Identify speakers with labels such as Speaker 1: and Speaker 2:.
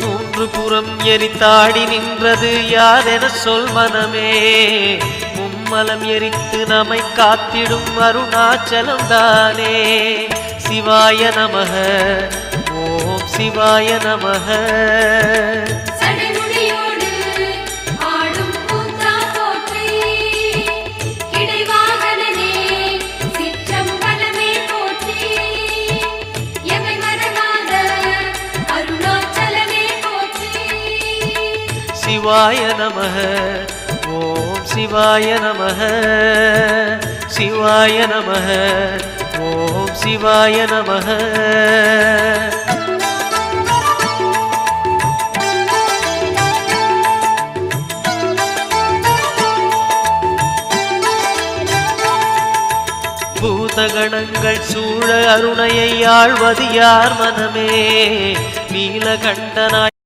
Speaker 1: மூன்று புறம் எரித்தாடி நின்றது யாரென சொல் மனமே. மும்மலம் எரித்து நம்மை காத்திடும் அருணாச்சலம் தானே. சிவாய நமக ஓம் சிவாய நமக. சிவாய நமக ஓம் சிவாய நமக. சிவாய நமக ஓம் சிவாய நமக. பூதகணங்கள் சூழ அருணையை ஆழ்வது யார் மனமே. நீலகண்டனாய்